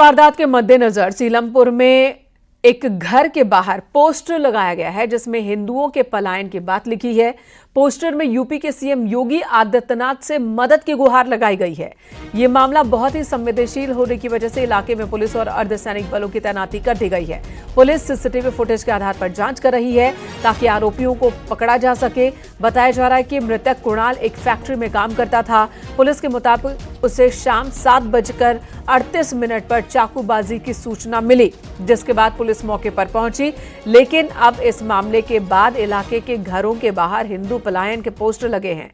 वारदात के मद्देनजर सीलमपुर में एक घर के बाहर पोस्टर लगाया गया है जिसमें हिंदुओं के पलायन की बात लिखी है। पोस्टर में यूपी के सीएम योगी आदित्यनाथ से मदद की गुहार लगाई गई है। यह मामला बहुत ही संवेदनशील होने की वजह से इलाके में पुलिस और अर्धसैनिक बलों की तैनाती कर दी गई है। पुलिस सीसीटीवी फुटेज के आधार पर जांच कर रही है ताकि आरोपियों को पकड़ा जा सके। बताया जा रहा है कि मृतक कुणाल एक फैक्ट्री में काम करता था। पुलिस के मुताबिक उसे शाम 7:38 पर चाकूबाजी की सूचना मिली, जिसके बाद पुलिस मौके पर पहुंची। लेकिन अब इस मामले के बाद इलाके के घरों के बाहर हिंदू पलायन के पोस्टर लगे हैं।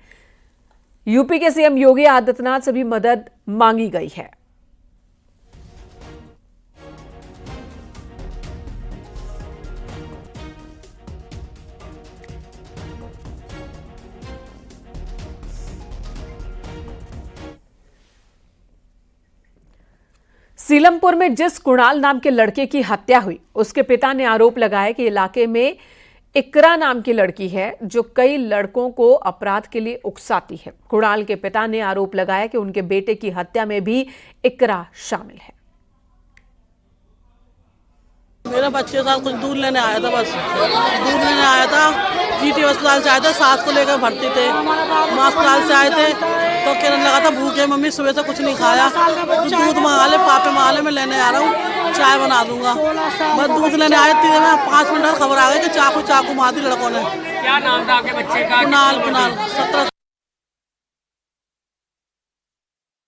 यूपी के सीएम योगी आदित्यनाथ से भी मदद मांगी गई है। सीलमपुर में जिस कुणाल नाम के लड़के की हत्या हुई, उसके पिता ने आरोप लगाया कि इलाके में इकरा नाम की लड़की है जो कई लड़कों को अपराध के लिए उकसाती है। कुणाल के पिता ने आरोप लगाया कि उनके बेटे की हत्या में भी इकरा शामिल है। मेरा बच्चे साल कुछ दूध लेने आया था, बस दूध लेने आया था। जीटी अस्पताल से आए थे, सास को लेकर भर्ती थे। माँ अस्पताल से आए थे तो कहने लगा था भूखे मम्मी, सुबह से कुछ नहीं खाया, दूध मंगा ले, पापे मंगा ले, मैं लेने आ रहा हूँ, चाय बना दूंगा। बस दूध लेने आए थे, 5 मिनट में खबर आ गई कि चाकू मार दी लड़कों ने। क्या नाम था आपके बच्चे का? कुणाल 17।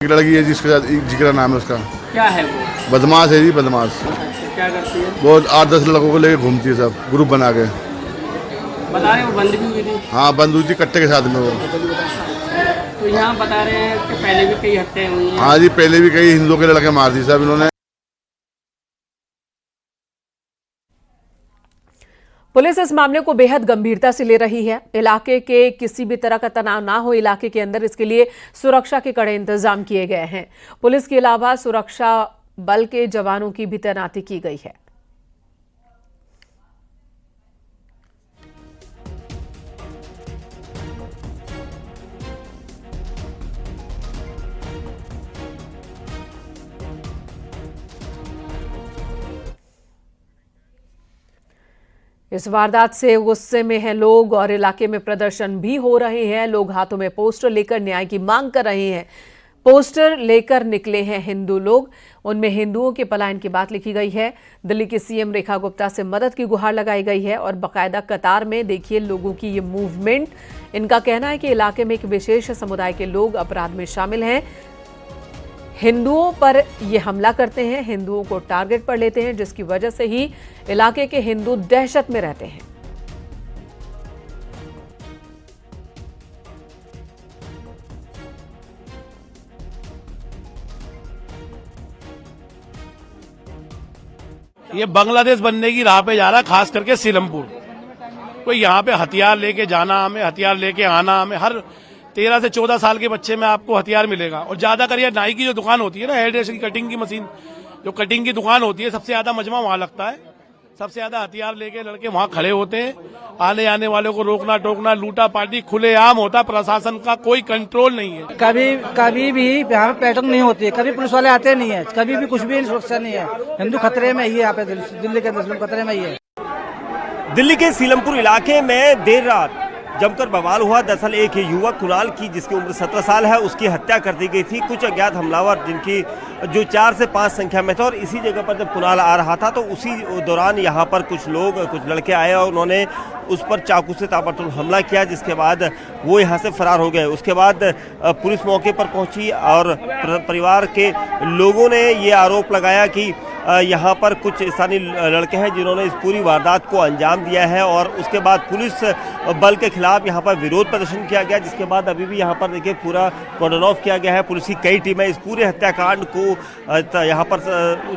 लड़की है जिसके साथ जिक्र नाम है उसका। क्या है वो? बदमाश है जी, बदमाश। क्या करती है वो 8-10 लड़कों को लेके घूमती है, सब ग्रुप बना के। बता रहे हैं वो बंद भी हुई थी? हाँ, बंद हुई थी कट्टे के साथ में वो। तो यहाँ बता रहे हैं कि पहले भी कई हत्याएं हुई हैं। हाँ जी, पहले भी कई हिंदुओं के लड़के मार दी सब इन्होंने। पुलिस इस मामले को बेहद गंभीरता से ले रही है। इलाके के किसी भी तरह का तनाव ना हो इलाके के अंदर, इसके लिए सुरक्षा के कड़े इंतजाम किए गए हैं। पुलिस के अलावा सुरक्षा बल के जवानों की भी तैनाती की गई है। इस वारदात से गुस्से में हैं लोग और इलाके में प्रदर्शन भी हो रहे हैं। लोग हाथों में पोस्टर लेकर न्याय की मांग कर रहे हैं। पोस्टर लेकर निकले हैं हिंदू लोग, उनमें हिंदुओं के पलायन की बात लिखी गई है। दिल्ली की सीएम रेखा गुप्ता से मदद की गुहार लगाई गई है और बाकायदा कतार में देखिए लोगों की ये मूवमेंट। इनका कहना है कि इलाके में एक विशेष समुदाय के लोग अपराध में शामिल हैं, हिंदुओं पर ये हमला करते हैं, हिंदुओं को टारगेट पर लेते हैं, जिसकी वजह से ही इलाके के हिंदू दहशत में रहते हैं। ये बांग्लादेश बनने की राह पे जा रहा है, खास करके सीलमपुर। कोई यहाँ पे हथियार लेके जाना, हमें हथियार लेके आना, हमें हर 13 से 14 साल के बच्चे में आपको हथियार मिलेगा। और ज्यादातर ये नाई की जो दुकान होती है ना, हेयर ड्रेस की कटिंग की मशीन, जो कटिंग की दुकान होती है, सबसे ज्यादा मजमा वहां लगता है। सबसे ज्यादा हथियार लेके लड़के वहां खड़े होते हैं। आने आने वालों को रोकना टोकना, लूटा पाटी खुलेआम होता। प्रशासन का कोई कंट्रोल नहीं है। कभी भी यहाँ पे पैटर्न नहीं होती है, कभी पुलिस वाले आते नहीं है, कभी भी कुछ भी सुरक्षा नहीं है। हिंदू खतरे में ही है, यहाँ पे दिल्ली के मुस्लिम खतरे में ही है। दिल्ली के सीलमपुर इलाके में देर रात जमकर बवाल हुआ। दरअसल एक युवक कुणाल की, जिसकी उम्र 17 साल है, उसकी हत्या कर दी गई थी। कुछ अज्ञात हमलावर जिनकी जो 4 से 5 संख्या में था, और इसी जगह पर जब कुणाल आ रहा था तो उसी दौरान यहाँ पर कुछ लड़के आए और उन्होंने उस पर चाकू से ताबड़तोड़ हमला किया, जिसके बाद वो यहाँ से फरार हो गए। उसके बाद पुलिस मौके पर पहुंची और परिवार के लोगों ने ये आरोप लगाया कि यहाँ पर कुछ स्थानीय लड़के हैं जिन्होंने इस पूरी वारदात को अंजाम दिया है। और उसके बाद पुलिस बल के खिलाफ यहाँ पर विरोध प्रदर्शन किया गया, जिसके बाद अभी भी यहाँ पर देखिए पूरा कॉर्डन ऑफ किया गया है। पुलिस की कई टीमें इस पूरे हत्याकांड को यहाँ पर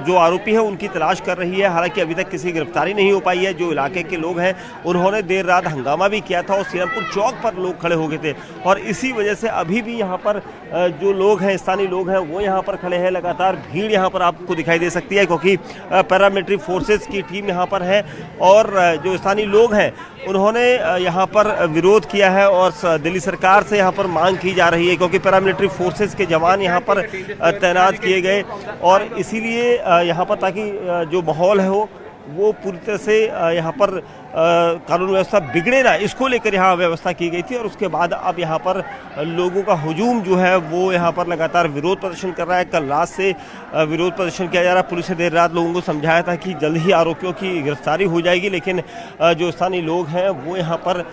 जो आरोपी है उनकी तलाश कर रही है। हालांकि अभी तक किसी गिरफ्तारी नहीं हो पाई है। जो इलाके के लोग हैं उन्होंने देर रात हंगामा भी किया था और सीलमपुर चौक पर लोग खड़े हो गए थे, और इसी वजह से अभी भी यहाँ पर जो लोग हैं, स्थानीय लोग हैं, वो यहाँ पर खड़े हैं। लगातार भीड़ यहाँ पर आपको दिखाई दे सकती है, क्योंकि पैरामिलिट्री फोर्सेस की टीम यहाँ पर है और जो स्थानीय लोग हैं उन्होंने यहाँ यहाँ पर विरोध किया है और दिल्ली सरकार से यहाँ पर मांग की जा रही है, क्योंकि पैरामिलिट्री फोर्सेस के जवान यहाँ पर तैनात किए गए और इसीलिए यहाँ पर ताकि जो माहौल है वो पूरी तरह से यहाँ पर कानून व्यवस्था बिगड़े ना, इसको लेकर यहाँ व्यवस्था की गई थी। और उसके बाद अब यहाँ पर लोगों का हुजूम जो है वो यहाँ पर लगातार विरोध प्रदर्शन कर रहा है। कल रात से विरोध प्रदर्शन किया जा रहा है। पुलिस ने देर रात लोगों को समझाया था कि जल्द ही आरोपियों की गिरफ्तारी हो जाएगी, लेकिन जो स्थानीय लोग हैं वो यहाँ पर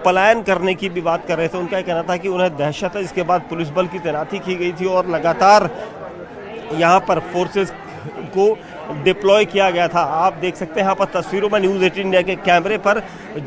पलायन करने की भी बात कर रहे थे। उनका कहना था कि उन्हें दहशत है। इसके बाद पुलिस बल की तैनाती की गई थी और लगातार यहाँ पर फोर्सेस को डिप्लॉय किया गया था। आप देख सकते हैं यहाँ पर तस्वीरों में न्यूज़ 18 इंडिया के कैमरे पर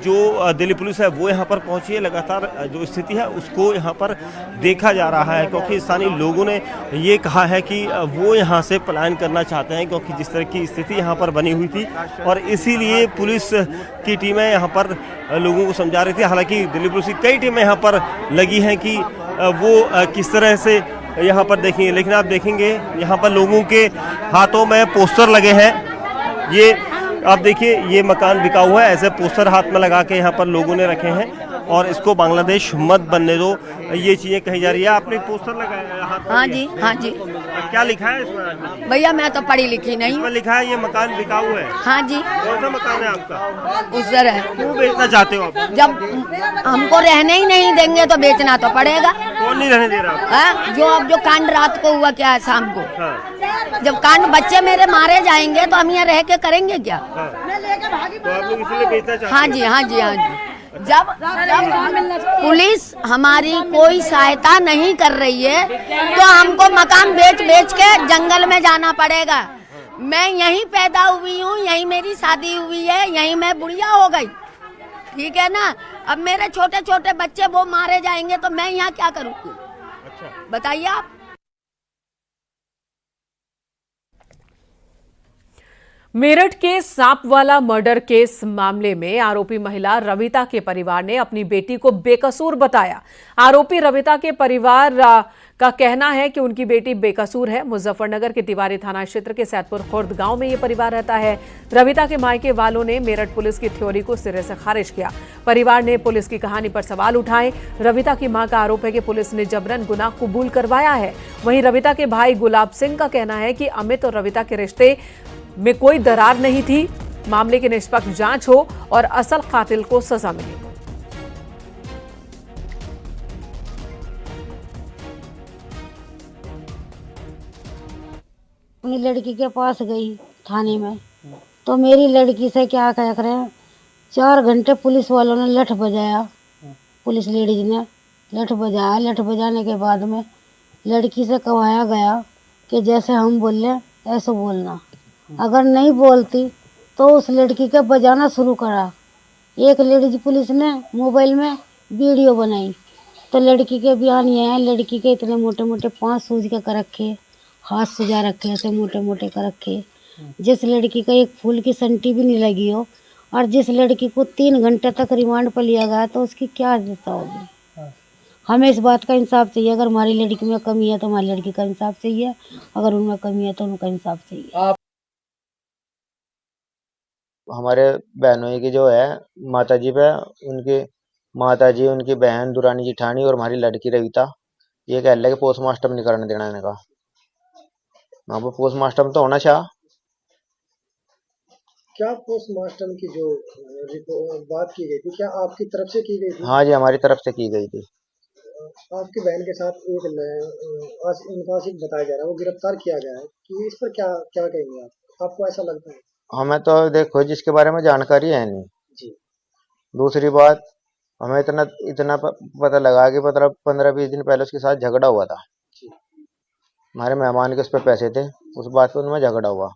जो दिल्ली पुलिस है वो यहाँ पर पहुंची है। लगातार जो स्थिति है उसको यहाँ पर देखा जा रहा है, क्योंकि स्थानीय लोगों ने ये कहा है कि वो यहाँ से पलायन करना चाहते हैं, क्योंकि जिस तरह की स्थिति यहाँ पर बनी हुई थी और इसीलिए पुलिस की टीमें यहाँ पर लोगों को समझा रही थी। हालांकि दिल्ली पुलिस की कई टीमें यहाँ पर लगी हैं कि वो किस तरह से यहाँ पर देखेंगे, लेकिन आप देखेंगे यहाँ पर लोगों के हाथों में पोस्टर लगे हैं। ये आप देखिए, ये मकान बिका हुआ है, ऐसे पोस्टर हाथ में लगा के यहाँ पर लोगों ने रखे हैं और इसको बांग्लादेश मत बनने दो, ये चीजें कही जा रही है। आपने पोस्टर लगाया हाथ में? हाँ जी, हाँ जी। क्या लिखा है इसमें? भैया मैं तो पढ़ी लिखी नहीं। इसमें लिखा है ये मकान बिका हुआ है। हाँ जी। कौन सा मकान है आपका? उधर है। क्यों बेचना चाहते हो आप? जब हमको रहने ही नहीं देंगे तो बेचना तो पड़ेगा। कौन नहीं रहने दे रहा? है जो अब जो कांड रात को हुआ, क्या है शाम को, हाँ। जब कांड बच्चे मेरे मारे जाएंगे तो हम यहाँ रह के करेंगे क्या? हाँ। तो आप लोग इसलिए बेचना चाहते हैं? हाँ जी, हाँ जी, हाँ जी। जब पुलिस हमारी कोई सहायता नहीं कर रही है तो हमको मकान बेच बेच के जंगल में जाना पड़ेगा। मैं यहीं पैदा हुई हूँ, यहीं मेरी शादी हुई है, यहीं मैं बुढ़िया हो गई, ठीक है ना। अब मेरे छोटे छोटे बच्चे वो मारे जाएंगे तो मैं यहाँ क्या करूँगी? अच्छा बताइए आप। मेरठ के सांपवाला मर्डर केस मामले में आरोपी महिला रविता के परिवार ने अपनी बेटी को बेकसूर बताया। आरोपी रविता के परिवार का कहना है कि उनकी बेटी बेकसूर है। मुजफ्फरनगर के तिवारी थाना क्षेत्र के सैदपुर खुर्द गांव में ये परिवार रहता है। रविता के मायके वालों ने मेरठ पुलिस की थ्योरी को सिरे से खारिज किया। परिवार ने पुलिस की कहानी पर सवाल उठाए। रविता की मां का आरोप है कि पुलिस ने जबरन गुनाह कबूल करवाया है। वहीं रविता के भाई गुलाब सिंह का कहना है कि अमित और रविता के रिश्ते में कोई दरार नहीं थी। मामले की निष्पक्ष जांच हो और असल कातिल को सजा मिले। अपनी लड़की के पास गई थाने में, तो मेरी लड़की से क्या कह रहे हैं, 4 घंटे पुलिस वालों ने लठ बजाया। पुलिस लेडीज ने लठ बजाया। लठ बजाने के बाद में लड़की से कहाया गया कि जैसे हम बोले ऐसे बोलना, अगर नहीं बोलती तो उस लड़की का बजाना शुरू करा। एक लेडीज पुलिस ने मोबाइल में वीडियो बनाई तो लड़की के बयान ये है, लड़की के इतने मोटे मोटे 5 सूज के कर रखे, हाथ सजा रखे, ऐसे मोटे मोटे कर रखे। जिस लड़की का एक फूल की संटी भी नहीं लगी हो और जिस लड़की को 3 घंटे तक रिमांड पर लिया गया तो उसकी क्या दशा होगी। हमें इस बात का इंसाफ चाहिए। अगर हमारी लड़की में कमी है तो हमारी लड़की का इंसाफ चाहिए, अगर उनमें कमी है तो उनका इंसाफ चाहिए। हमारे बहनोई की जो है माताजी पे, उनकी माताजी, उनकी बहन दुरानी जिठानी और हमारी लड़की रविता ये कह रहे कि पोस्टमार्टम नहीं करने देना इनका। वहाँ पर पोस्टमार्टम तो होना चाह। क्या पोस्टमार्टम की जो बात की गई थी, क्या आपकी तरफ से की गई थी? हाँ जी, हमारी तरफ से की गई थी। आपकी बहन के साथ एक आशिक बताया जा रहा है, वो गिरफ्तार किया गया है कि इस पर क्या क्या कहेंगे आप? आपको ऐसा लगता है? हमें तो देखो जिसके बारे में जानकारी है नहीं जी। दूसरी बात, हमें इतना पता लगा कि 15-20 दिन पहले उसके साथ झगड़ा हुआ था। हमारे मेहमान के उस पर पैसे थे, उस बात पर उनमें झगड़ा हुआ।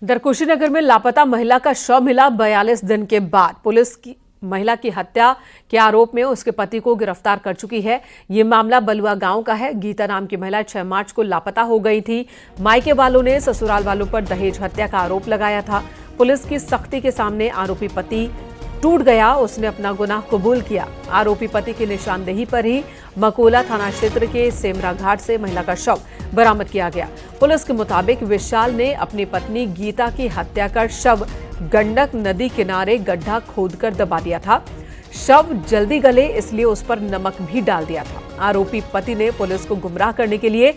इधर कुशीनगर में लापता महिला का शव मिला 42 दिन के बाद। पुलिस की महिला की हत्या के आरोप में उसके पति को गिरफ्तार कर चुकी है। ये मामला बलुआ गांव का है। गीता नाम की महिला 6 मार्च को लापता हो गई थी। मायके वालों ने ससुराल वालों पर दहेज हत्या का आरोप लगाया था। पुलिस की सख्ती के सामने आरोपी पति टूट गया, उसने अपना गुनाह कबूल किया। आरोपी पति की निशानदेही पर ही मकोला थाना क्षेत्र के सेमरा घाट से महिला का शव बरामद किया गया। पुलिस के मुताबिक विशाल ने अपनी पत्नी गीता की हत्या कर शव गंडक नदी किनारे गड्ढा खोदकर दबा दिया था। शव जल्दी गले इसलिए उस पर नमक भी डाल दिया था। आरोपी पति ने पुलिस को गुमराह करने के लिए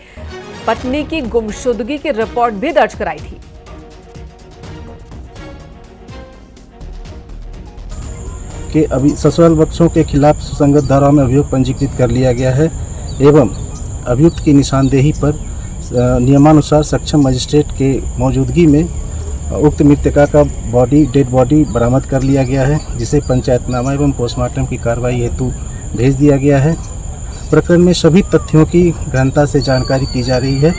पत्नी की गुमशुदगी की रिपोर्ट भी दर्ज कराई थी। कि अभी ससुराल बच्चों के खिलाफ सुसंगत धाराओं में अभियोग पंजीकृत कर लिया गया है एवं अभियुक्त की निशानदेही पर नियमानुसार सक्षम मजिस्ट्रेट के मौजूदगी में उक्त मृतका का डेड बॉडी बरामद कर लिया गया है, जिसे पंचायतनामा एवं पोस्टमार्टम की कार्रवाई हेतु भेज दिया गया है। प्रकरण में सभी तथ्यों की गहनता से जानकारी की जा रही है।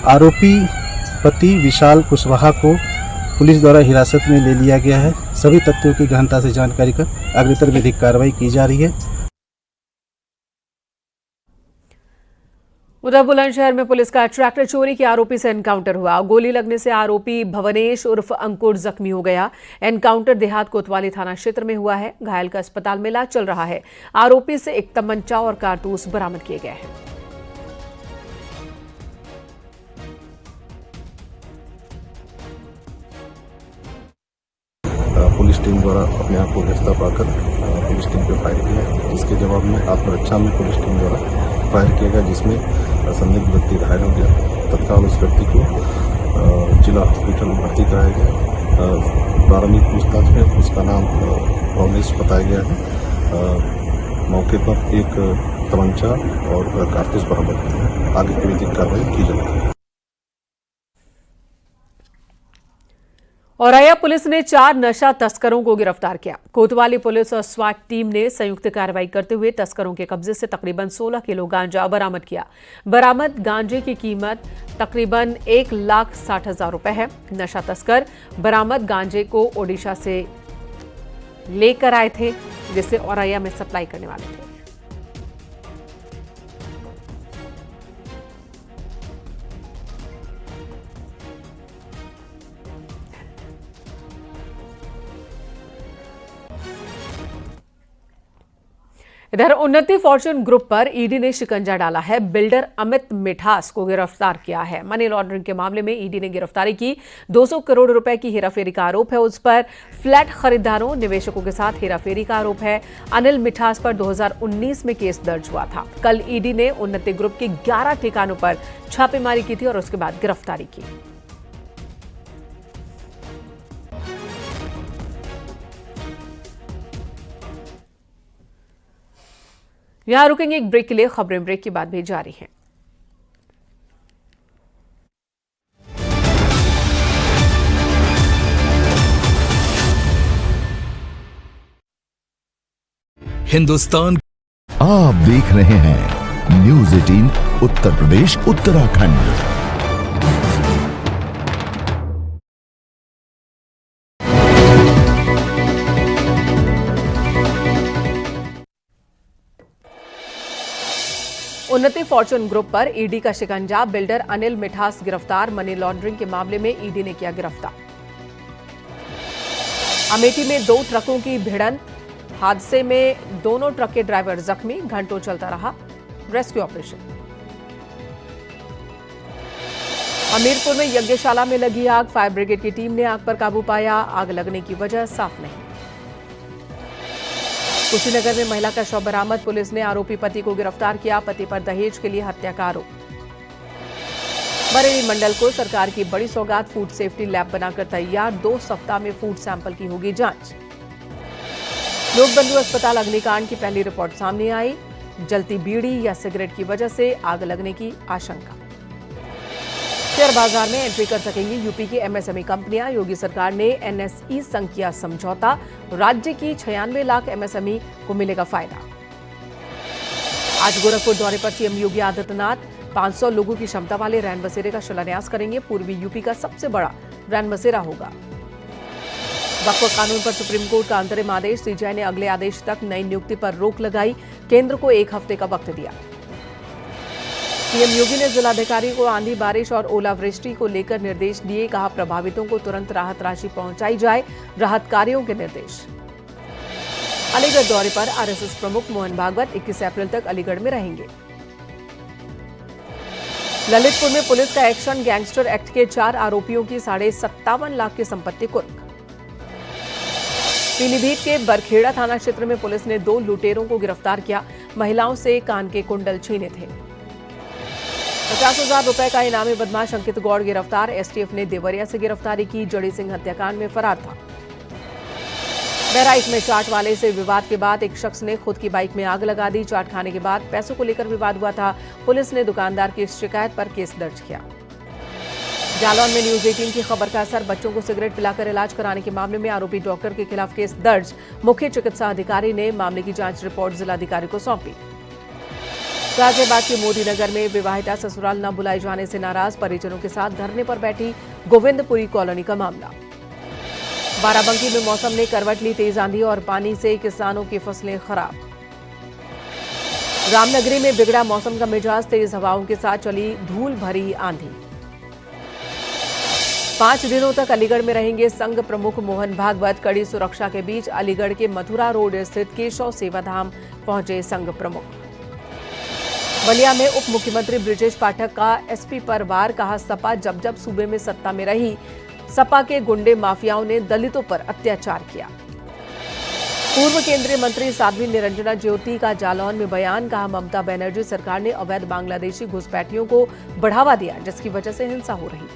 आरोपी पति विशाल कुशवाहा को पुलिस द्वारा हिरासत में ले लिया गया है। सभी तथ्यों की गहनता से जानकारी कर अग्रतर विधिक कार्रवाई की जा रही है। उधर बुलंदशहर में पुलिस का ट्रैक्टर चोरी के आरोपी से एनकाउंटर हुआ। गोली लगने से आरोपी भवनेश उर्फ अंकुर जख्मी हो गया। एनकाउंटर देहात कोतवाली थाना क्षेत्र में हुआ है। घायल का अस्पताल में इलाज चल रहा है। आरोपी से एक तमंचा और कारतूस बरामद किए गए हैं। पुलिस टीम द्वारा अपने आप को गिरफ्तार पाकर पुलिस टीम पर फायर किया, जिसके जवाब में आत्मरक्षा में पुलिस टीम द्वारा फायर किया गया, जिसमें संदिग्ध व्यक्ति घायल हो गया। तत्काल उस व्यक्ति को जिला हॉस्पिटल में भर्ती कराया गया। प्रारंभिक पूछताछ में उसका नाम भवनेश बताया गया है। मौके पर एक तमंचा और कारतूस बरामद किया है। आगे की विधिक कार्रवाई की जाएगी। औरैया पुलिस ने 4 नशा तस्करों को गिरफ्तार किया। कोतवाली पुलिस और स्वाट टीम ने संयुक्त कार्रवाई करते हुए तस्करों के कब्जे से तकरीबन 16 किलो गांजा बरामद किया। बरामद गांजे की कीमत तकरीबन 1,60,000 रुपए है। नशा तस्कर बरामद गांजे को ओडिशा से लेकर आए थे, जिसे औरैया में सप्लाई करने वाले थे। इधर उन्नति फॉर्च्यून ग्रुप पर ईडी ने शिकंजा डाला है। बिल्डर अमित मिठास को गिरफ्तार किया है। मनी लॉन्ड्रिंग के मामले में ईडी ने गिरफ्तारी की। 200 करोड़ रुपए की हेराफेरी का आरोप है उस पर। फ्लैट खरीदारों निवेशकों के साथ हेराफेरी का आरोप है। अनिल मिठास पर 2019 में केस दर्ज हुआ था। कल ईडी ने उन्नति ग्रुप के 11 ठिकानों पर छापेमारी की थी और उसके बाद गिरफ्तारी की। यहां रुकेंगे एक ब्रेक के लिए। खबरें ब्रेक के बाद भी जारी हैं। हिंदुस्तान आप देख रहे हैं न्यूज़ 18 उत्तर प्रदेश उत्तराखंड। उन्नति फॉर्च्यून ग्रुप पर ईडी का शिकंजा। बिल्डर अनिल मिठास गिरफ्तार। मनी लॉन्ड्रिंग के मामले में ईडी ने किया गिरफ्तार। अमेठी में 2 ट्रकों की भिड़ंत। हादसे में दोनों ट्रक के ड्राइवर जख्मी। घंटों चलता रहा रेस्क्यू ऑपरेशन। हमीरपुर में यज्ञशाला में लगी आग। फायर ब्रिगेड की टीम ने आग पर काबू पाया। आग लगने की वजह साफ नहीं। कुशीनगर में महिला का शव बरामद। पुलिस ने आरोपी पति को गिरफ्तार किया। पति पर दहेज के लिए हत्या का आरोप। बरेली मंडल को सरकार की बड़ी सौगात। फूड सेफ्टी लैब बनाकर तैयार। 2 सप्ताह में फूड सैंपल की होगी जांच। लोकबंधु अस्पताल अग्निकांड की पहली रिपोर्ट सामने आई। जलती बीड़ी या सिगरेट की वजह से आग लगने की आशंका। शेयर बाजार में एंट्री कर सकेंगी यूपी की एमएसएमई कंपनियां। योगी सरकार ने एनएसई संग किया समझौता। राज्य की 96 लाख एमएसएमई को मिलेगा फायदा। आज गोरखपुर दौरे पर सीएम योगी आदित्यनाथ 500 लोगों की क्षमता वाले रैन बसेरे का शिलान्यास करेंगे। पूर्वी यूपी का सबसे बड़ा रैन बसेरा होगा। वक्फ कानून पर सुप्रीम कोर्ट का अंतरिम आदेश। सीजीआई ने अगले आदेश तक नई नियुक्ति पर रोक लगाई। केंद्र को 1 हफ्ते का वक्त दिया। सीएम योगी ने जिलाधिकारी को आंधी बारिश और ओलावृष्टि को लेकर निर्देश दिए। कहा प्रभावितों को तुरंत राहत राशि पहुंचाई जाए। राहत कार्यों के निर्देश। अलीगढ़ दौरे पर आरएसएस प्रमुख मोहन भागवत 21 अप्रैल तक अलीगढ़ में रहेंगे। ललितपुर में पुलिस का एक्शन, गैंगस्टर एक्ट के 4 आरोपियों की 57.5 लाख की संपत्ति कुर्क। पीलीभीत के बरखेड़ा थाना क्षेत्र में पुलिस ने 2 लुटेरों को गिरफ्तार किया। महिलाओं से कान के कुंडल छीने थे। 50,000 रुपए का इनामी बदमाश अंकित गौड़ गिरफ्तार। एसटीएफ ने देवरिया से गिरफ्तारी की। जड़ी सिंह हत्याकांड में फरार था। बहराइच में चाट वाले से विवाद के बाद एक शख्स ने खुद की बाइक में आग लगा दी। चाट खाने के बाद पैसों को लेकर विवाद हुआ था। पुलिस ने दुकानदार की शिकायत पर केस दर्ज किया। जालौन में न्यूज 18 की खबर का असर, बच्चों को सिगरेट पिलाकर इलाज कराने के मामले में आरोपी डॉक्टर के खिलाफ केस दर्ज। मुख्य चिकित्सा अधिकारी ने मामले की जांच रिपोर्ट जिलाधिकारी को सौंपी। गाजियाबाद के मोदी नगर में विवाहिता ससुराल न बुलाए जाने से नाराज, परिजनों के साथ धरने पर बैठी गोविंदपुरी कॉलोनी का मामला। बाराबंकी में मौसम ने करवट ली, तेज आंधी और पानी से किसानों की फसलें खराब। रामनगरी में बिगड़ा मौसम का मिजाज, तेज हवाओं के साथ चली धूल भरी आंधी। 5 दिनों तक अलीगढ़ में रहेंगे संघ प्रमुख मोहन भागवत। कड़ी सुरक्षा के बीच अलीगढ़ के मथुरा रोड स्थित केशव सेवाधाम पहुंचे संघ प्रमुख। बलिया में उप मुख्यमंत्री ब्रिजेश पाठक का एसपी पर वार, कहा सपा जब सूबे में सत्ता में रही सपा के गुंडे माफियाओं ने दलितों पर अत्याचार किया। पूर्व केंद्रीय मंत्री साध्वी निरंजना ज्योति का जालौन में बयान, कहा ममता बनर्जी सरकार ने अवैध बांग्लादेशी घुसपैठियों को बढ़ावा दिया जिसकी वजह से हिंसा हो रही।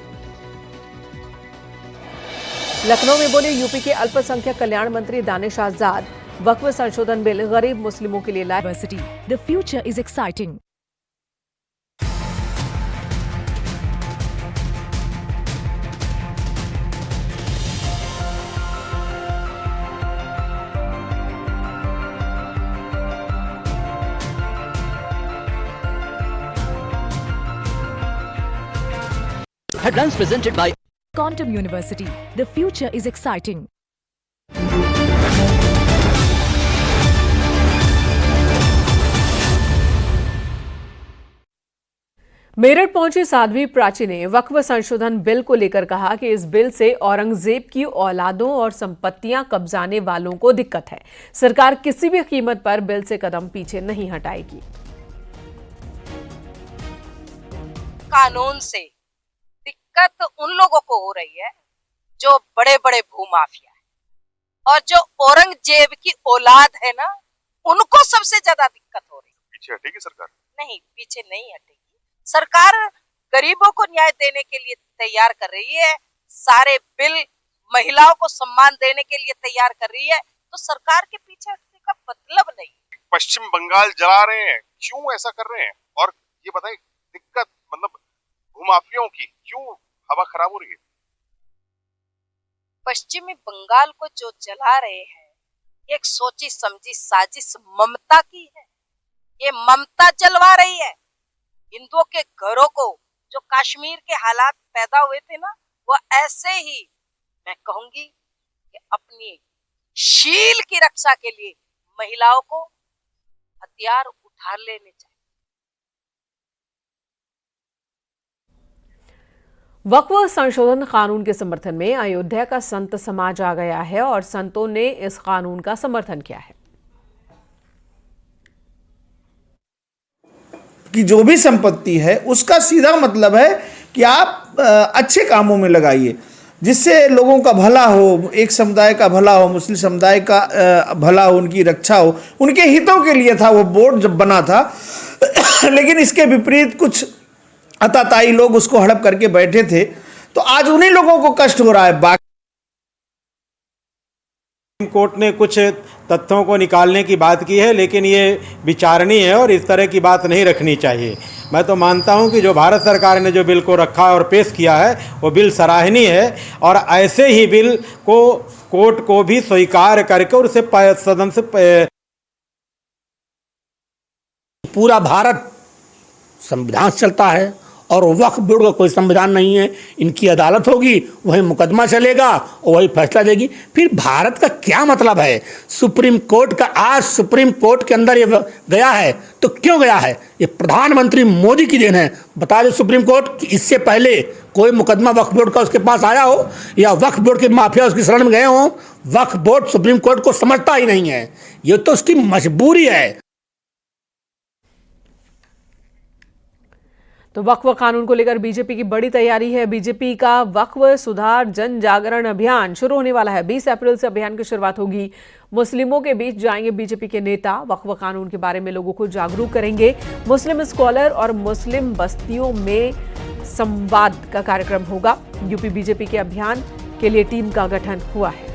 लखनऊ में बोले यूपी के अल्पसंख्यक कल्याण मंत्री दानिश आजाद, वक्फ संशोधन बिल गरीब मुस्लिमों के लिए लाया। The future is exciting. Headlines presented by Quantum University. The future is exciting. Meerut पहुंची साध्वी प्राची ने वक्फ संशोधन बिल को लेकर कहा कि इस बिल से औरंगजेब की औलादों और संपत्तियां कब्जाने वालों को दिक्कत है। सरकार किसी भी कीमत पर बिल से कदम पीछे नहीं हटाएगी। कानून से दिक्कत उन लोगों को हो रही है जो बड़े बड़े भूमाफिया है और जो औरंगजेब की औलाद है ना, उनको सबसे ज्यादा दिक्कत हो रही है। पीछे हटेगी सरकार? नहीं, पीछे नहीं हटेगी। सरकार गरीबों को न्याय देने के लिए तैयार कर रही है, सारे बिल महिलाओं को सम्मान देने के लिए तैयार कर रही है, तो सरकार के पीछे हटने का मतलब नहीं। पश्चिम बंगाल जला रहे हैं, क्यों ऐसा कर रहे हैं? और ये बताइए दिक्कत मतलब भूमाफियों की क्यों हवा खराब हो रही है? पश्चिमी बंगाल को जो जला रहे हैं, एक सोची समझी साजिश ममता की है। ये ममता जलवा रही है। हिंदुओं के घरों को जो कश्मीर के हालात पैदा हुए थे ना, वो ऐसे ही मैं कहूंगी कि अपनी शील की रक्षा के लिए महिलाओं को हथियार उठा लेने चाहिए। वक्फ संशोधन कानून के समर्थन में अयोध्या का संत समाज आ गया है और संतों ने इस कानून का समर्थन किया है कि जो भी संपत्ति है उसका सीधा मतलब है कि आप अच्छे कामों में लगाइए, जिससे लोगों का भला हो, एक समुदाय का भला हो, मुस्लिम समुदाय का भला हो, उनकी रक्षा हो, उनके हितों के लिए था वो बोर्ड जब बना था। लेकिन इसके विपरीत कुछ अताताई लोग उसको हड़प करके बैठे थे, तो आज उन्हीं लोगों को कष्ट हो रहा है। बाकी कोर्ट ने कुछ तथ्यों को निकालने की बात की है, लेकिन ये विचारणीय है और इस तरह की बात नहीं रखनी चाहिए। मैं तो मानता हूं कि जो भारत सरकार ने जो बिल को रखा और पेश किया है वो बिल सराहनीय है, और ऐसे ही बिल को कोर्ट को भी स्वीकार करके और उसे सदन से पूरा भारत संविधान से चलता है और वक्फ बोर्ड का कोई संविधान नहीं है। इनकी अदालत होगी, वही मुकदमा चलेगा और वही फैसला देगी। फिर भारत का क्या मतलब है? सुप्रीम कोर्ट का, आज सुप्रीम कोर्ट के अंदर ये गया है तो क्यों गया है? ये प्रधानमंत्री मोदी की देन है। बता दें सुप्रीम कोर्ट कि इससे पहले कोई मुकदमा वक्फ बोर्ड का उसके पास आया हो या वक्फ बोर्ड के माफिया उसकी शरण में गए हों? वक्फ बोर्ड सुप्रीम कोर्ट को समझता ही नहीं है, ये तो उसकी मजबूरी है। तो वक्फ कानून को लेकर बीजेपी की बड़ी तैयारी है। बीजेपी का वक्फ सुधार जन जागरण अभियान शुरू होने वाला है। 20 अप्रैल से अभियान की शुरुआत होगी। मुस्लिमों के बीच जाएंगे बीजेपी के नेता, वक्फ कानून के बारे में लोगों को जागरूक करेंगे। मुस्लिम स्कॉलर और मुस्लिम बस्तियों में संवाद का कार्यक्रम होगा। यूपी बीजेपी के अभियान के लिए टीम का गठन हुआ है।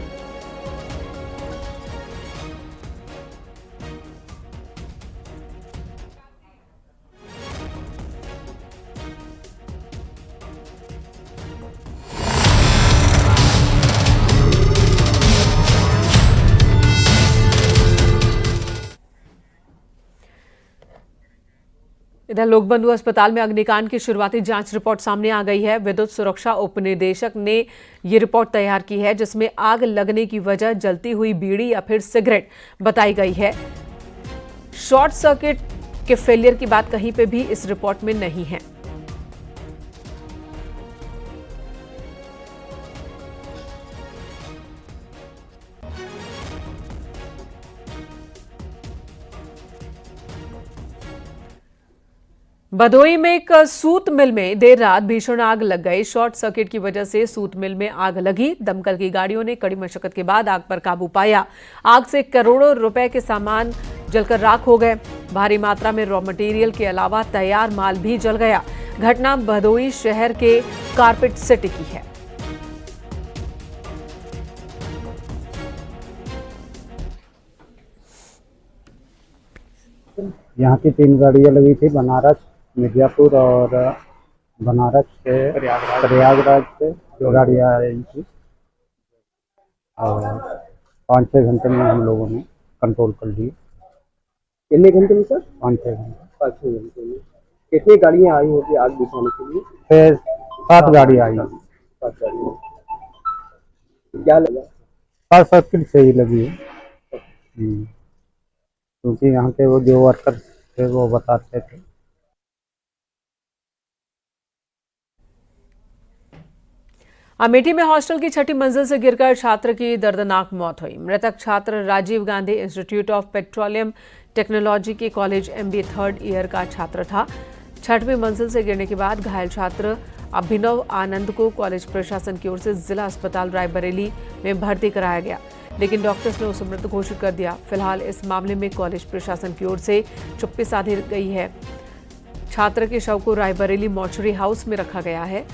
इधर लोकबंधु अस्पताल में अग्निकांड की शुरुआती जांच रिपोर्ट सामने आ गई है। विद्युत सुरक्षा उपनिदेशक ने ये रिपोर्ट तैयार की है, जिसमें आग लगने की वजह जलती हुई बीड़ी या फिर सिगरेट बताई गई है। शॉर्ट सर्किट के फेलियर की बात कहीं पे भी इस रिपोर्ट में नहीं है। भदोही में एक सूत मिल में देर रात भीषण आग लग गई। शॉर्ट सर्किट की वजह से सूत मिल में आग लगी। दमकल की गाड़ियों ने कड़ी मशक्कत के बाद आग पर काबू पाया। आग से करोड़ों रुपए के सामान जलकर राख हो गए। भारी मात्रा में रॉ मटेरियल के अलावा तैयार माल भी जल गया। घटना भदोही शहर के कारपेट सिटी की है। यहाँ की 3 गाड़ियाँ लगी थी, बनारस, मिर्जापुर और बनारस से प्रयागराज से गाड़ियाँ आई थी और 5-6 घंटे में हम लोगों ने कंट्रोल कर लिए। कितने घंटे में सर? 5-6 घंटे। 5-6 घंटे में कितनी गाड़ियाँ आई होगी आग बुझाने के लिए? फिर 7 गाड़ियाँ आई। 7 गाड़ियाँ। क्या लगा? शॉर्ट सर्किट से ही लगी है, क्योंकि यहाँ के वो जो वर्कर थे वो बताते थे। अमेठी में हॉस्टल की 6ठी मंजिल से गिरकर छात्र की दर्दनाक मौत हुई। मृतक छात्र Rajiv Gandhi institute of petroleum technology के कॉलेज MBA 3rd ईयर का छात्र था। 6वीं मंजिल से गिरने के बाद घायल छात्र अभिनव आनंद को कॉलेज प्रशासन की ओर से जिला अस्पताल रायबरेली में भर्ती कराया गया, लेकिन डॉक्टर्स ने उसे मृत घोषित कर दिया। फिलहाल इस मामले में कॉलेज प्रशासन की ओर से चुप्पी साधी गई है। छात्र के शव को रायबरेली मॉर्चरी हाउस में रखा गया है।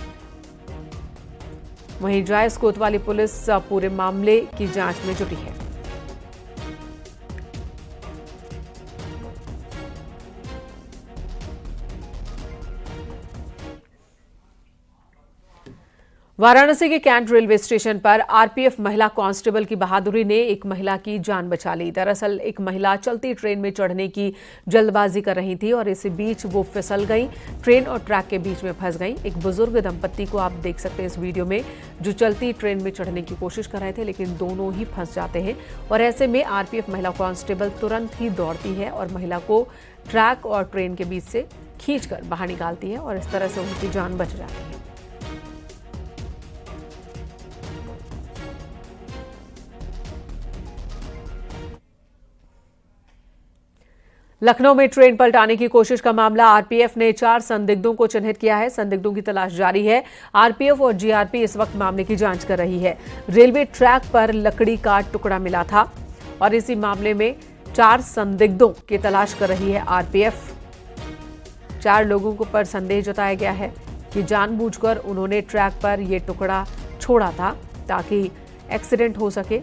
वहीं जायस कोतवाली पुलिस पूरे मामले की जांच में जुटी है। वाराणसी के कैंट रेलवे स्टेशन पर आरपीएफ महिला कांस्टेबल की बहादुरी ने एक महिला की जान बचा ली। दरअसल एक महिला चलती ट्रेन में चढ़ने की जल्दबाजी कर रही थी और इसी बीच वो फिसल गई। ट्रेन और ट्रैक के बीच में फंस गई। एक बुजुर्ग दंपत्ति को आप देख सकते हैं इस वीडियो में, जो चलती ट्रेन में चढ़ने की कोशिश कर रहे थे, लेकिन दोनों ही फंस जाते हैं और ऐसे में आरपीएफ महिला कांस्टेबल तुरंत ही दौड़ती है और महिला को ट्रैक और ट्रेन के बीच से खींचकर बाहर निकालती है और इस तरह से उनकी जान बच जाती है। लखनऊ में ट्रेन पलटाने की कोशिश का मामला। आरपीएफ ने 4 संदिग्धों को चिन्हित किया है। संदिग्धों की तलाश जारी है। आरपीएफ और जीआरपी इस वक्त मामले की जांच कर रही है। रेलवे ट्रैक पर लकड़ी का टुकड़ा मिला था और इसी मामले में 4 संदिग्धों की तलाश कर रही है आरपीएफ। 4 लोगों को पर संदेह जताया गया है कि जानबूझकर उन्होंने ट्रैक पर यह टुकड़ा छोड़ा था ताकि एक्सीडेंट हो सके।